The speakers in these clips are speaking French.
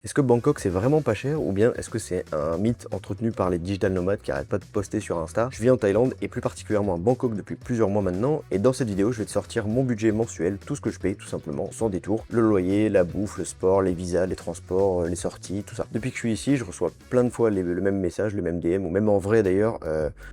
Est-ce que Bangkok c'est vraiment pas cher ou bien est-ce que c'est un mythe entretenu par les digital nomades qui arrêtent pas de poster sur Insta? Je vis en Thaïlande et plus particulièrement à Bangkok depuis plusieurs mois maintenant et dans cette vidéo je vais te sortir mon budget mensuel, tout ce que je paye tout simplement sans détour, le loyer, la bouffe, le sport, les visas, les transports, les sorties, tout ça. Depuis que je suis ici je reçois plein de fois le même message, le même DM ou même en vrai d'ailleurs.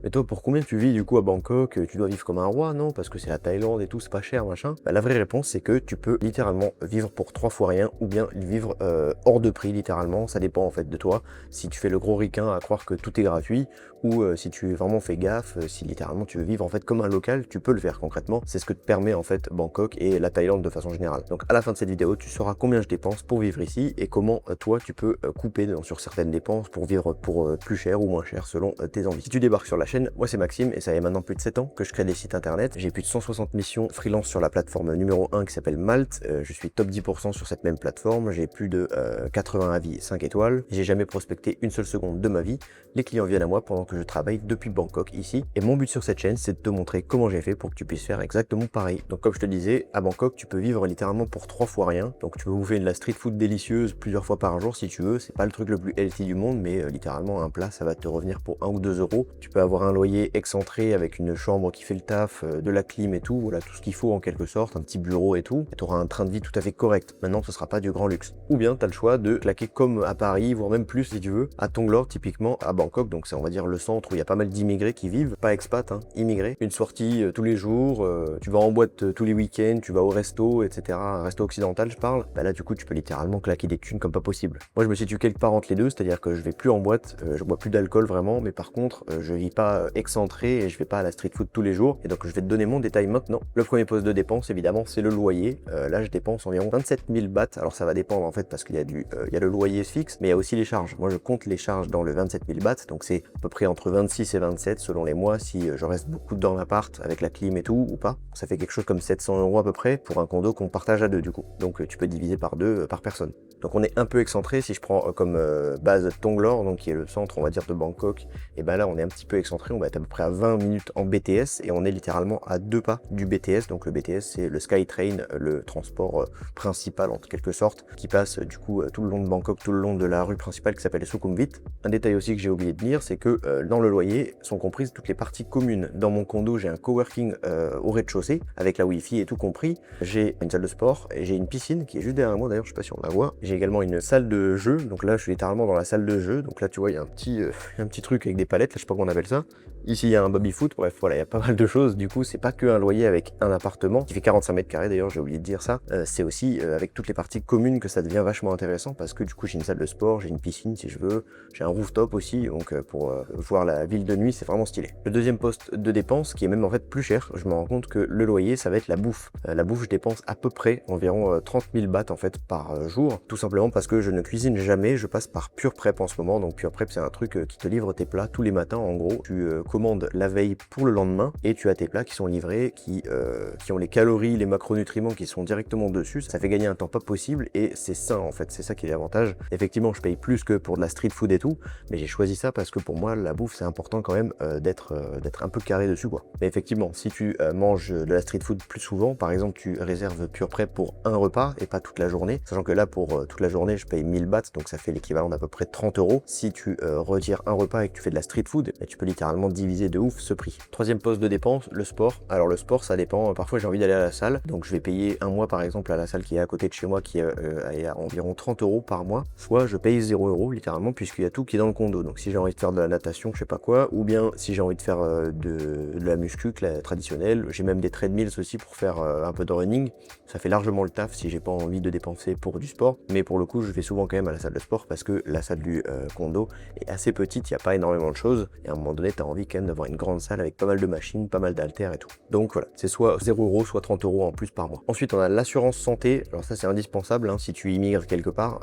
Mais toi pour combien tu vis du coup à Bangkok? Tu dois vivre comme un roi, non? Parce que c'est la Thaïlande et tout, c'est pas cher machin. Bah, la vraie réponse c'est que tu peux littéralement vivre pour 3 fois rien ou bien vivre hors de prix littéralement, ça dépend en fait de toi. Si tu fais le gros ricain à croire que tout est gratuit ou si tu vraiment fais gaffe, si littéralement tu veux vivre en fait comme un local, tu peux le faire concrètement. C'est ce que te permet en fait Bangkok et la Thaïlande de façon générale. Donc à la fin de cette vidéo, tu sauras combien je dépense pour vivre ici et comment toi tu peux couper sur certaines dépenses pour vivre pour plus cher ou moins cher selon tes envies. Si tu débarques sur la chaîne, moi c'est Maxime et ça fait maintenant plus de 7 ans que je crée des sites internet. J'ai plus de 160 missions freelance sur la plateforme numéro 1 qui s'appelle Malte. Je suis top 10% sur cette même plateforme. J'ai plus de 80 avis 5 étoiles. J'ai jamais prospecté une seule seconde de ma vie. Les clients viennent à moi pendant que je travaille depuis Bangkok ici. Et mon but sur cette chaîne, c'est de te montrer comment j'ai fait pour que tu puisses faire exactement pareil. Donc comme je te disais, à Bangkok, tu peux vivre littéralement pour 3 fois rien. Donc tu peux bouffer de la street food délicieuse plusieurs fois par jour si tu veux. C'est pas le truc le plus healthy du monde, mais littéralement un plat, ça va te revenir pour 1 ou 2 euros. Tu peux avoir un loyer excentré avec une chambre qui fait le taf, de la clim et tout. Voilà tout ce qu'il faut en quelque sorte, un petit bureau et tout. Tu auras un train de vie tout à fait correct. Maintenant, ce sera pas du grand luxe. Ou bien tu as le choix de claquer comme à Paris, voire même plus si tu veux, à Tonglor typiquement à Bangkok, donc c'est on va dire le centre où il y a pas mal d'immigrés qui vivent, pas expats, hein, immigrés. Une sortie tous les jours, tu vas en boîte tous les week-ends, tu vas au resto, etc. Un resto occidental je parle, bah là du coup tu peux littéralement claquer des thunes comme pas possible. Moi je me situe quelque part entre les deux, c'est-à-dire que je vais plus en boîte, je bois plus d'alcool vraiment, mais par contre je vis pas excentré et je vais pas à la street food tous les jours, et donc je vais te donner mon détail maintenant. Le premier poste de dépense évidemment c'est le loyer, là je dépense environ 27 000 bahts, alors ça va dépendre en fait parce qu'il y a il y a le loyer fixe, mais il y a aussi les charges. Moi, je compte les charges dans le 27 000 bahts, donc c'est à peu près entre 26 et 27 selon les mois, si je reste beaucoup dans l'appart avec la clim et tout, ou pas. Ça fait quelque chose comme 700 euros à peu près pour un condo qu'on partage à deux du coup. Donc tu peux diviser par deux par personne. Donc on est un peu excentré, si je prends comme base Tonglor, donc qui est le centre, on va dire, de Bangkok, et ben là on est un petit peu excentré, on va être à peu près à 20 minutes en BTS, et on est littéralement à 2 pas du BTS, donc le BTS c'est le Skytrain, le transport principal en quelque sorte, qui passe du coup tout le long de Bangkok, tout le long de la rue principale qui s'appelle Sukhumvit. Un détail aussi que j'ai oublié de dire, c'est que dans le loyer sont comprises toutes les parties communes. Dans mon condo, j'ai un coworking au rez-de-chaussée, avec la wifi et tout compris. J'ai une salle de sport et j'ai une piscine qui est juste derrière moi, d'ailleurs je sais pas si on la voit. J'ai également une salle de jeu, donc là je suis littéralement dans la salle de jeu, donc là tu vois il y a un petit truc avec des palettes, là, je sais pas comment on appelle ça. Ici il y a un baby-foot, bref voilà, il y a pas mal de choses, du coup c'est pas que un loyer avec un appartement, qui fait 45 mètres carrés d'ailleurs, j'ai oublié de dire ça, c'est aussi avec toutes les parties communes que ça devient vachement intéressant, parce que du coup j'ai une salle de sport, j'ai une piscine si je veux, j'ai un rooftop aussi, donc pour voir la ville de nuit c'est vraiment stylé. Le deuxième poste de dépense, qui est même en fait plus cher, je me rends compte que le loyer ça va être la bouffe. La bouffe je dépense à peu près environ 30 000 bahts en fait par jour, tout simplement parce que je ne cuisine jamais, je passe par Pure Prep en ce moment. Donc Pure Prep c'est un truc qui te livre tes plats tous les matins, en gros tu commandes la veille pour le lendemain et tu as tes plats qui sont livrés, qui ont les calories, les macronutriments qui sont directement dessus. Ça fait gagner un temps pas possible et c'est sain en fait, c'est ça qui est l'avantage. Effectivement je paye plus que pour de la street food et tout, mais j'ai choisi ça parce que pour moi la bouffe c'est important quand même d'être un peu carré dessus quoi. Mais effectivement si tu manges de la street food plus souvent, par exemple tu réserves Pure Prep pour un repas et pas toute la journée, sachant que là pour toute la journée je paye 1000 bahts, donc ça fait l'équivalent d'à peu près 30 euros. Si tu retires un repas et que tu fais de la street food, tu peux littéralement diviser de ouf ce prix. Troisième poste de dépense, le sport. Alors le sport ça dépend, parfois j'ai envie d'aller à la salle, donc je vais payer un mois par exemple à la salle qui est à côté de chez moi, qui est à environ 30 euros par mois, soit je paye 0 euros littéralement puisqu'il y a tout qui est dans le condo. Donc si j'ai envie de faire de la natation, je sais pas quoi, ou bien si j'ai envie de faire de la muscu traditionnelle, j'ai même des treadmills aussi pour faire un peu de running, ça fait largement le taf si j'ai pas envie de dépenser pour du sport, mais pour le coup je vais souvent quand même à la salle de sport parce que la salle du condo est assez petite, il n'y a pas énormément de choses, et à un moment donné tu as envie quand même d'avoir une grande salle avec pas mal de machines, pas mal d'haltères et tout. Donc voilà, c'est soit 0 euros, soit 30 euros en plus par mois. Ensuite on a l'assurance santé, alors ça c'est indispensable hein, si tu immigres quelque part,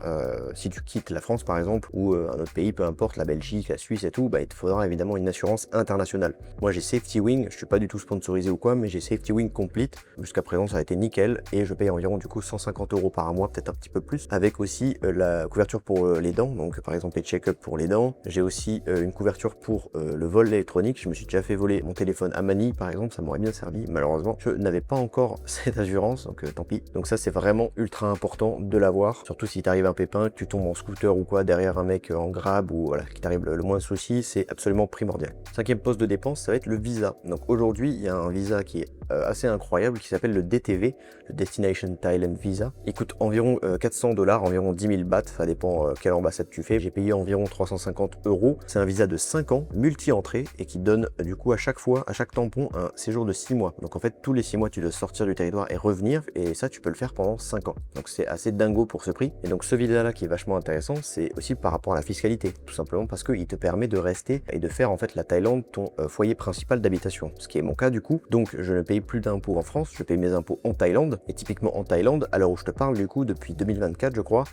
si tu quittes la France par exemple, ou un autre pays, peu importe, la Belgique, la Suisse et tout, bah il te faudra évidemment une assurance internationale. Moi j'ai Safety Wing, je suis pas du tout sponsorisé ou quoi, mais j'ai Safety Wing Complete, jusqu'à présent ça a été nickel, et je paye environ du coup 150 euros par mois, peut-être un petit peu plus, avec aussi la couverture pour les dents, donc par exemple les check-up pour les dents. J'ai aussi une couverture pour le vol électronique. Je me suis déjà fait voler mon téléphone à Manille par exemple, ça m'aurait bien servi. Malheureusement, je n'avais pas encore cette assurance, donc tant pis. Donc ça c'est vraiment ultra important de l'avoir, surtout si t'arrive un pépin, que tu tombes en scooter ou quoi derrière un mec en grab ou voilà, qu'il t'arrive le moins de soucis, c'est absolument primordial. Cinquième poste de dépense, ça va être le visa. Donc aujourd'hui, il y a un visa qui est assez incroyable qui s'appelle le DTV, le Destination Thailand Visa. Il coûte environ 400 $, environ 10 000 bahts, ça dépend quelle ambassade tu fais. J'ai payé environ 350 €. C'est un visa de 5 ans, multi-entrée, et qui donne du coup à chaque fois, à chaque tampon, un séjour de 6 mois. Donc en fait, tous les 6 mois, tu dois sortir du territoire et revenir, et ça, tu peux le faire pendant 5 ans. Donc c'est assez dingo pour ce prix. Et donc ce visa-là qui est vachement intéressant, c'est aussi par rapport à la fiscalité, tout simplement parce qu'il te permet de rester et de faire en fait la Thaïlande ton foyer principal d'habitation, ce qui est mon cas du coup. Donc je ne paye plus d'impôts en France, je paye mes impôts en Thaïlande, et typiquement en Thaïlande, à l'heure où je te parle du coup, depuis 2024 je crois,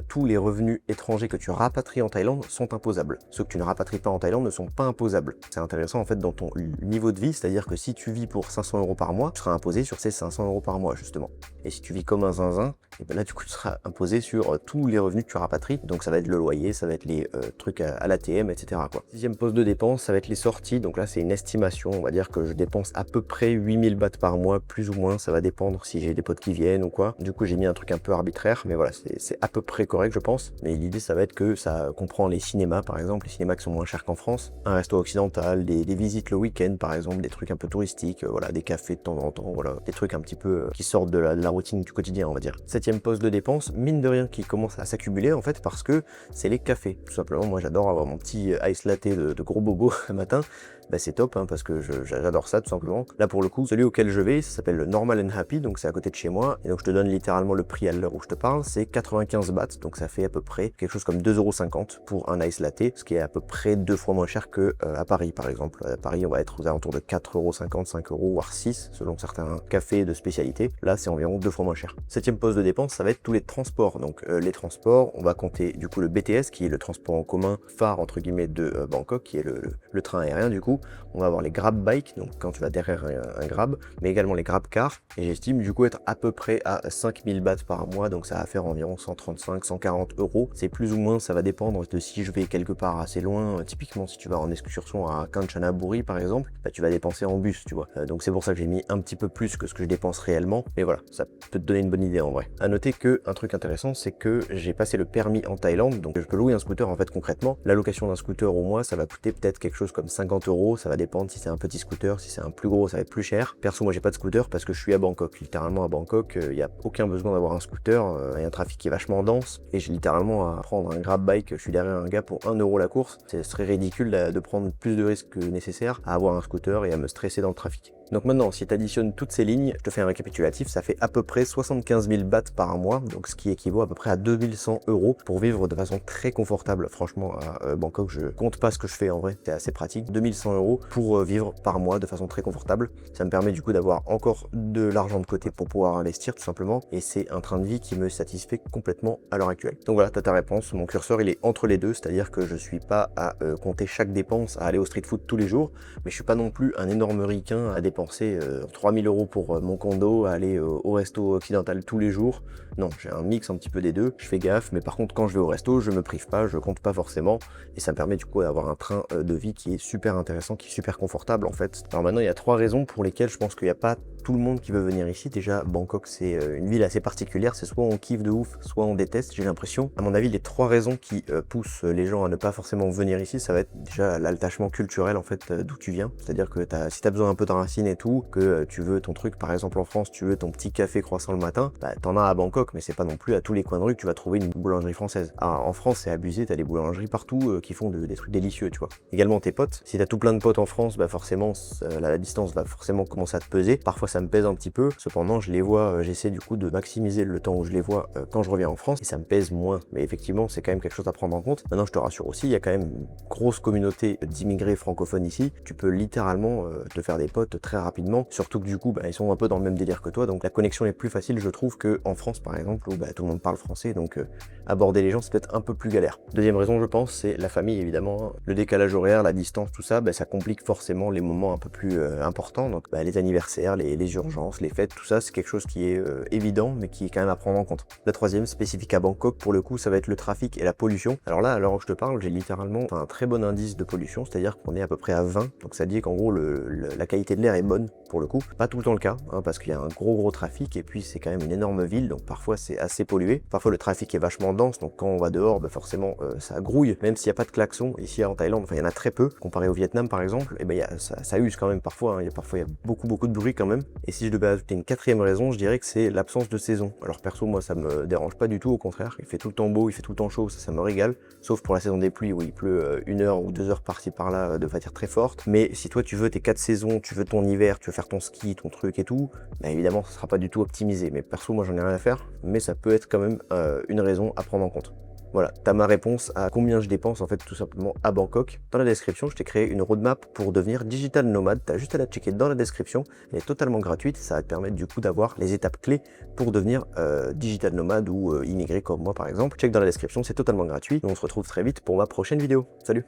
tous les revenus étrangers que tu rapatries en Thaïlande sont imposables. Ceux que tu ne rapatries pas en Thaïlande ne sont pas imposables. C'est intéressant en fait dans ton niveau de vie, c'est-à-dire que si tu vis pour 500 € par mois, tu seras imposé sur ces 500 € par mois justement. Et si tu vis comme un zinzin, et ben là du coup tu seras imposé sur tous les revenus que tu rapatries, donc ça va être le loyer, ça va être les trucs à l'ATM, etc. quoi. Sixième poste de dépense, ça va être les sorties, donc là c'est une estimation, on va dire que je dépense à peu près 8000 bahts par mois, plus ou moins, ça va dépendre si j'ai des potes qui viennent ou quoi. Du coup j'ai mis un truc un peu arbitraire, mais voilà, c'est à peu près correct je pense. Mais l'idée ça va être que ça comprend les cinémas par exemple, les cinémas qui sont moins chers qu'en France, un resto occidental, des visites le week-end par exemple, des trucs un peu touristiques, voilà, des cafés de temps en temps, voilà, des trucs un petit peu qui sortent de la routine du quotidien on va dire. Septième poste de dépense, mine de rien qui commence à s'accumuler en fait parce que c'est les cafés. Tout simplement, moi j'adore avoir mon petit ice latte de gros bobo le matin. Bah, c'est top hein, parce que j'adore ça tout simplement. Là pour le coup, celui auquel je vais, ça s'appelle le Normal and Happy, donc c'est à côté de chez moi. Et donc je te donne littéralement le prix à l'heure où je te parle, c'est 95 bahts, donc ça fait à peu près quelque chose comme 2,50 € pour un ice latte, ce qui est à peu près 2 fois moins cher que à Paris par exemple. À Paris, on va être aux alentours de 4,50 €, 5 €, voire 6 selon certains cafés de spécialité. Là, c'est environ 2 fois moins cher. Septième poste de dépense, ça va être tous les transports. Donc les transports, on va compter du coup le BTS, qui est le transport en commun phare entre guillemets de Bangkok, qui est le train aérien du coup. On va avoir les grab bikes, donc quand tu vas derrière un grab, mais également les grab cars, et j'estime du coup être à peu près à 5000 bahts par mois, donc ça va faire environ 135-140 €. C'est plus ou moins, ça va dépendre de si je vais quelque part assez loin. Typiquement si tu vas en excursion à Kanchanaburi par exemple, bah, tu vas dépenser en bus, tu vois. Donc c'est pour ça que j'ai mis un petit peu plus que ce que je dépense réellement, mais voilà, ça peut te donner une bonne idée en vrai. À noter que un truc intéressant, c'est que j'ai passé le permis en Thaïlande, donc je peux louer un scooter en fait concrètement. La location d'un scooter au mois, ça va coûter peut-être quelque chose comme 50 €, ça va dépendre si c'est un petit scooter, si c'est un plus gros, ça va être plus cher. Perso, moi j'ai pas de scooter parce que je suis à Bangkok. Littéralement à Bangkok, il n'y a aucun besoin d'avoir un scooter, il y a un trafic qui est vachement dense et j'ai littéralement à prendre un grab bike, je suis derrière un gars pour 1 € la course. Ce serait ridicule de prendre plus de risques que nécessaire à avoir un scooter et à me stresser dans le trafic. Donc maintenant, si tu additionnes toutes ces lignes, je te fais un récapitulatif, ça fait à peu près 75 000 bahts par mois, donc ce qui équivaut à peu près à 2100 € pour vivre de façon très confortable. Franchement, à Bangkok, je compte pas ce que je fais en vrai, c'est assez pratique. 2100 € pour vivre par mois de façon très confortable. Ça me permet du coup d'avoir encore de l'argent de côté pour pouvoir investir tout simplement, et c'est un train de vie qui me satisfait complètement à l'heure actuelle. Donc voilà, t'as ta réponse. Mon curseur il est entre les deux, c'est-à-dire que je suis pas à compter chaque dépense, à aller au street food tous les jours, mais je suis pas non plus un énorme ricain à dépenser 3000 € pour mon condo, à aller au resto occidental tous les jours. Non, j'ai un mix un petit peu des deux, je fais gaffe, mais par contre quand je vais au resto, je me prive pas, je compte pas forcément, et ça me permet du coup d'avoir un train de vie qui est super intéressant, qui est super confortable en fait. Alors maintenant, il y a 3 raisons pour lesquelles je pense qu'il n'y a pas tout le monde qui veut venir ici. Déjà, Bangkok c'est une ville assez particulière, c'est soit on kiffe de ouf, soit on déteste, j'ai l'impression. À mon avis, les 3 raisons qui poussent les gens à ne pas forcément venir ici, ça va être déjà l'attachement culturel en fait d'où tu viens, c'est-à-dire que si t'as besoin un peu de racines et tout, que tu veux ton truc, par exemple en France, tu veux ton petit café croissant le matin, bah t'en as à Bangkok, mais c'est pas non plus à tous les coins de rue que tu vas trouver une boulangerie française. Alors, en France, c'est abusé, t'as des boulangeries partout qui font des trucs délicieux, tu vois. Également tes potes, si t'as tout plein de potes en France, bah forcément, la distance va forcément commencer à te peser. Parfois ça me pèse un petit peu, cependant je les vois, j'essaie du coup de maximiser le temps où je les vois quand je reviens en France, et ça me pèse moins. Mais effectivement, c'est quand même quelque chose à prendre en compte. Maintenant, je te rassure aussi, il y a quand même une grosse communauté d'immigrés francophones ici. Tu peux littéralement te faire des potes très très rapidement, surtout que du coup ils sont un peu dans le même délire que toi, donc la connexion est plus facile je trouve qu'en France par exemple où tout le monde parle français, donc aborder les gens c'est peut-être un peu plus galère. Deuxième raison je pense c'est la famille évidemment, le décalage horaire, la distance, tout ça, ça complique forcément les moments un peu plus importants, donc les anniversaires, les urgences, les fêtes, tout ça c'est quelque chose qui est évident mais qui est quand même à prendre en compte. La troisième, spécifique à Bangkok pour le coup, ça va être le trafic et la pollution. Alors là, à l'heure où je te parle, j'ai littéralement un très bon indice de pollution, c'est-à-dire qu'on est à peu près à 20, donc ça dit qu'en gros la qualité de l'air est bonne pour le coup. Pas tout le temps le cas, parce qu'il y a un gros trafic et puis c'est quand même une énorme ville, donc parfois c'est assez pollué. Parfois le trafic est vachement dense, donc quand on va dehors, forcément ça grouille, même s'il n'y a pas de klaxon. Ici en Thaïlande, il y en a très peu, comparé au Vietnam par exemple, et ça use quand même parfois, il y a beaucoup de bruit quand même. Et si je devais ajouter une quatrième raison, je dirais que c'est l'absence de saison. Alors perso, moi ça me dérange pas du tout, au contraire, il fait tout le temps beau, il fait tout le temps chaud, ça me régale, sauf pour la saison des pluies où il pleut 1 heure ou 2 heures par-ci par-là de manière très forte. Mais si toi tu veux tes 4 saisons, tu veux ton hiver, tu veux faire ton ski, ton truc et tout, évidemment ça sera pas du tout optimisé. Mais perso, moi j'en ai rien à faire, mais ça peut être quand même une raison à prendre en compte. Voilà, t'as ma réponse à combien je dépense en fait tout simplement à Bangkok. Dans la description, je t'ai créé une roadmap pour devenir digital nomade. T'as juste à la checker dans la description. Elle est totalement gratuite. Ça va te permettre du coup d'avoir les étapes clés pour devenir digital nomade ou immigré comme moi par exemple. Check dans la description, c'est totalement gratuit. Et on se retrouve très vite pour ma prochaine vidéo. Salut!